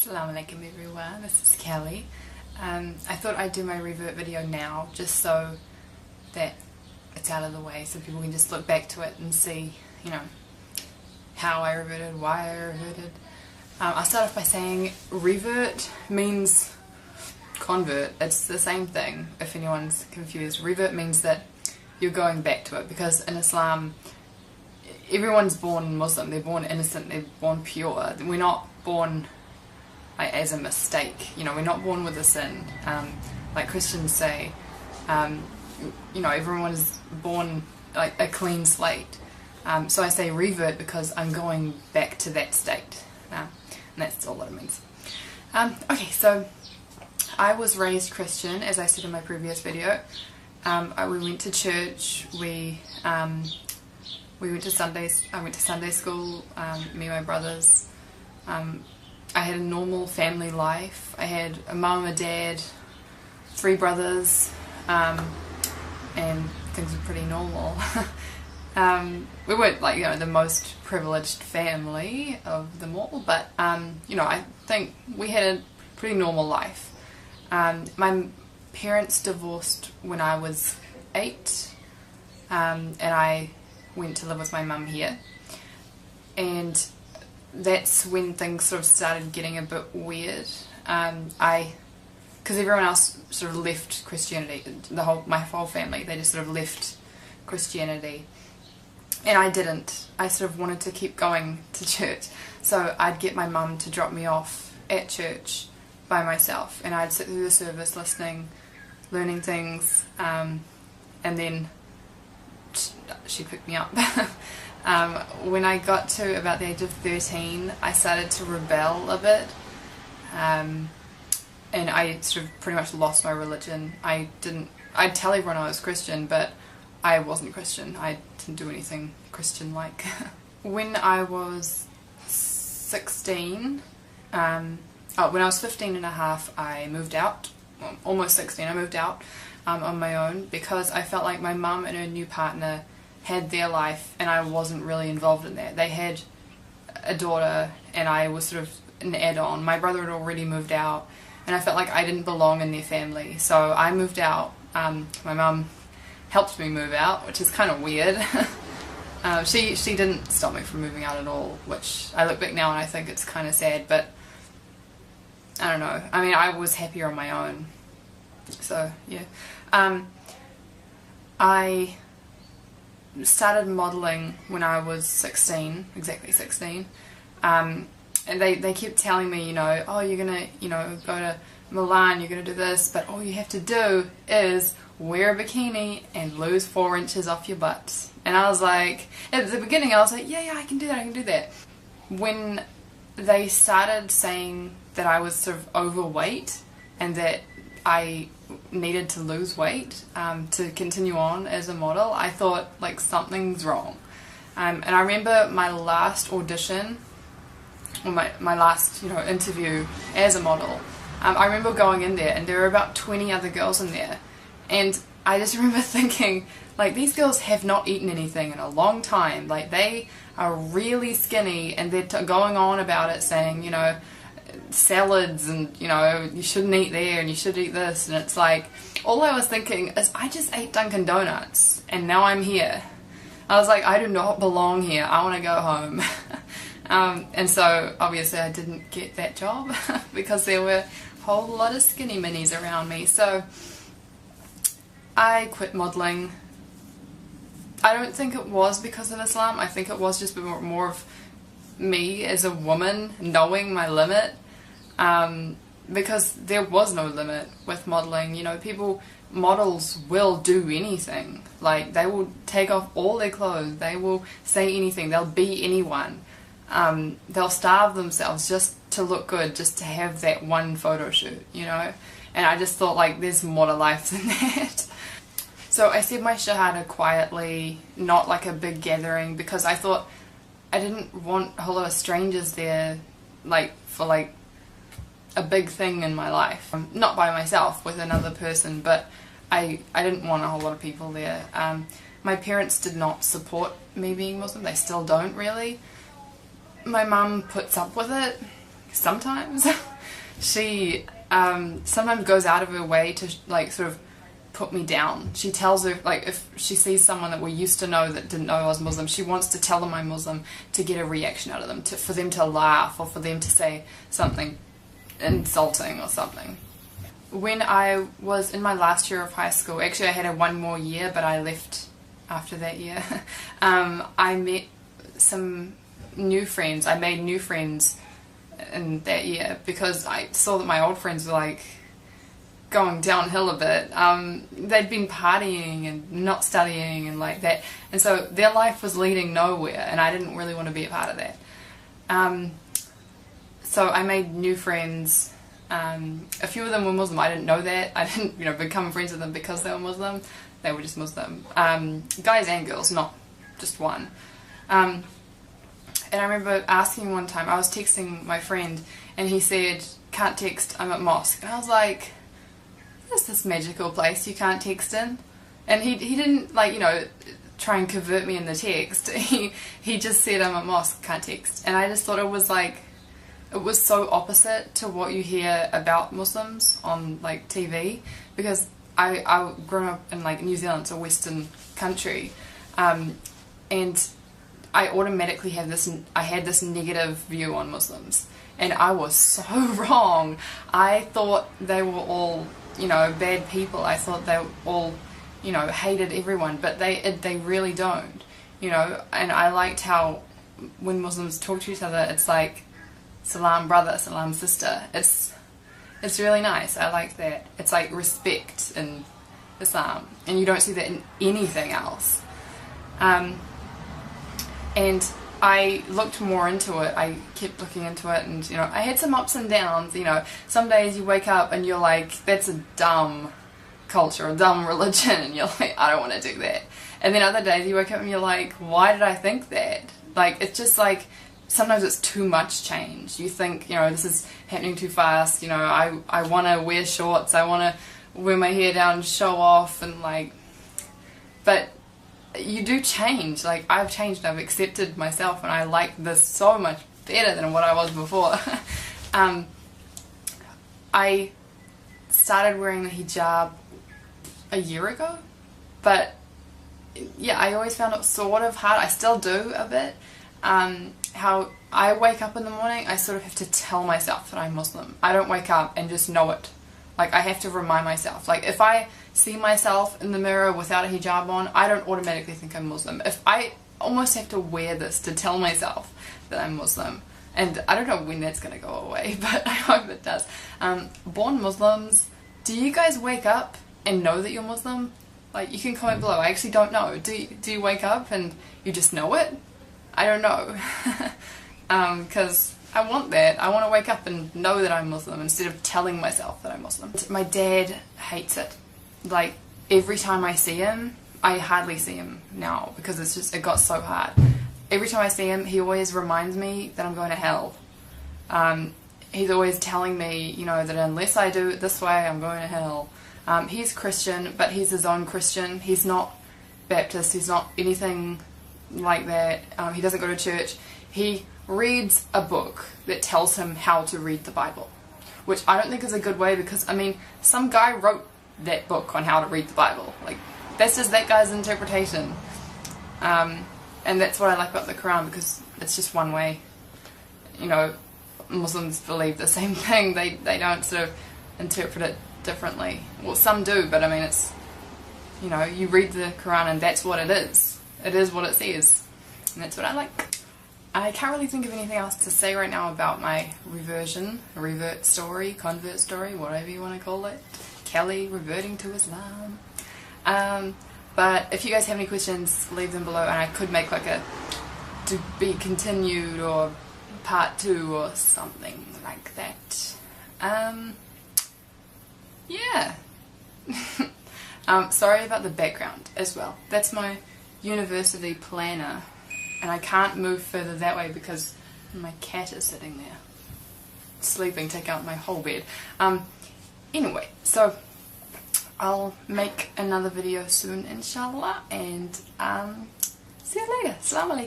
Assalamu alaikum everyone, this is Kelly. I thought I'd do my revert video now just so that it's out of the way so people can just look back to it and see, you know, how I reverted, why I reverted. I'll start off by saying revert means convert. It's the same thing if anyone's confused. Revert means that you're going back to it, because in Islam everyone's born Muslim, they're born innocent, they're born pure. We're not born as a mistake, you know, we're not born with a sin, like Christians say. You know, everyone is born like a clean slate. So I say revert because I'm going back to that state, and that's all that it means. Okay, so I was raised Christian, as I said in my previous video. We went to church, we went to Sundays. I went to Sunday school, me and my brothers. I had a normal family life. I had a mum, a dad, 3 brothers, and things were pretty normal. We weren't, like, you know, the most privileged family of them all, but you know, I think we had a pretty normal life. My parents divorced when I was 8, and I went to live with my mum here, and that's when things sort of started getting a bit weird. Because everyone else sort of left Christianity, my whole family, they just sort of left Christianity, and I didn't. I sort of wanted to keep going to church, so I'd get my mum to drop me off at church by myself, and I'd sit through the service listening, learning things, and then she'd pick me up. When I got to about the age of 13, I started to rebel a bit, and I sort of pretty much lost my religion. I'd tell everyone I was Christian, but I wasn't Christian. I didn't do anything Christian-like. When I was 16, when I was 15 and a half, I moved out. Well, almost 16, I moved out on my own, because I felt like my mum and her new partner had their life and I wasn't really involved in that. They had a daughter and I was sort of an add-on. My brother had already moved out and I felt like I didn't belong in their family, so I moved out. My mum helped me move out, which is kind of weird. She didn't stop me from moving out at all, which I look back now and I think it's kind of sad, but I don't know. I mean, I was happier on my own. So, yeah. I started modelling when I was 16, exactly 16. And they kept telling me, you know, oh, you're gonna, you know, go to Milan, you're gonna do this, but all you have to do is wear a bikini and lose 4 inches off your butt. And I was like, at the beginning I was like, yeah, I can do that, I can do that. When they started saying that I was sort of overweight and that I needed to lose weight to continue on as a model, I thought, like, something's wrong. And I remember my last audition, or my last, you know, interview as a model. I remember going in there and there were about 20 other girls in there, and I just remember thinking, like, these girls have not eaten anything in a long time. Like, they are really skinny and they're going on about it, saying, you know, salads and, you know, you shouldn't eat there and you should eat this, and it's like, all I was thinking is, I just ate Dunkin' Donuts and now I'm here. I was like, I do not belong here, I want to go home. And so obviously I didn't get that job because there were a whole lot of skinny minis around me, so I quit modelling. I don't think it was because of Islam. I think it was just more of me as a woman knowing my limit, because there was no limit with modelling. You know, models will do anything. Like, they will take off all their clothes, they will say anything, they'll be anyone. They'll starve themselves just to look good, just to have that one photo shoot, you know. And I just thought, like, there's more to life than that. So I said my shahada quietly, not like a big gathering, because I thought I didn't want a whole lot of strangers there, like, for, like, a big thing in my life. Not by myself, with another person, but I didn't want a whole lot of people there. My parents did not support me being Muslim. They still don't, really. My mum puts up with it sometimes. she sometimes goes out of her way to like sort of put me down. She tells her, like, if she sees someone that we used to know that didn't know I was Muslim, she wants to tell them I'm Muslim to get a reaction out of them, for them to laugh or for them to say something insulting or something. When I was in my last year of high school, actually I had one more year but I left after that year, I met some new friends. I made new friends in that year because I saw that my old friends were like going downhill a bit. They'd been partying and not studying and like that, and so their life was leading nowhere and I didn't really want to be a part of that. So I made new friends. A few of them were Muslim. I didn't know that. I didn't, become friends with them because they were Muslim. They were just Muslim. Guys and girls, not just one. And I remember asking one time, I was texting my friend and he said, "Can't text, I'm at mosque." And I was like, "Where's this magical place you can't text in?" And he didn't like, try and convert me in the text. He just said, "I'm at mosque, can't text." And I just thought it was like, it was so opposite to what you hear about Muslims on like TV, because I grew up in like New Zealand, it's a Western country, and I automatically had this negative view on Muslims, and I was so wrong. I thought they were all, bad people. I thought they all, hated everyone, but they really don't, and I liked how when Muslims talk to each other, it's like, "Salam brother, salam sister." It's really nice. I like that. It's like respect in Islam, and you don't see that in anything else. And I looked more into it. I kept looking into it, and I had some ups and downs. Some days you wake up and you're like, "That's a dumb culture, a dumb religion," and you're like, "I don't want to do that." And then other days you wake up and you're like, "Why did I think that?" Like, it's just like, sometimes it's too much change. You think, this is happening too fast. I want to wear shorts. I want to wear my hair down and show off, and like, but you do change. Like, I've changed. I've accepted myself, and I like this so much better than what I was before. I started wearing the hijab a year ago, but yeah, I always found it sort of hard. I still do a bit. How I wake up in the morning, I sort of have to tell myself that I'm Muslim. I don't wake up and just know it. Like, I have to remind myself. Like, if I see myself in the mirror without a hijab on, I don't automatically think I'm Muslim. If I almost have to wear this to tell myself that I'm Muslim. And I don't know when that's going to go away, but I hope it does. Born Muslims, do you guys wake up and know that you're Muslim? Like, you can comment below. I actually don't know. Do you wake up and you just know it? I don't know, because I want that. I want to wake up and know that I'm Muslim instead of telling myself that I'm Muslim. My dad hates it. Like, every time I see him, I hardly see him now because it got so hard. Every time I see him, he always reminds me that I'm going to hell. He's always telling me, that unless I do it this way, I'm going to hell. He's Christian, but he's his own Christian. He's not Baptist. He's not anything like that. He doesn't go to church. He reads a book that tells him how to read the Bible, which I don't think is a good way, because some guy wrote that book on how to read the Bible. Like, that's just that guy's interpretation, and that's what I like about the Quran, because it's just one way. Muslims believe the same thing. They don't sort of interpret it differently. Well, some do, but it's, you read the Quran and that's what it is. It is what it says, and that's what I like. I can't really think of anything else to say right now about my convert story, whatever you want to call it. Kelly reverting to Islam. But if you guys have any questions, leave them below, and I could make like a to be continued or part 2 or something like that. Yeah. Sorry about the background as well. That's my university planner, and I can't move further that way because my cat is sitting there sleeping, take out my whole bed. Anyway, so I'll make another video soon, inshallah, and see you later. Assalamu alaikum.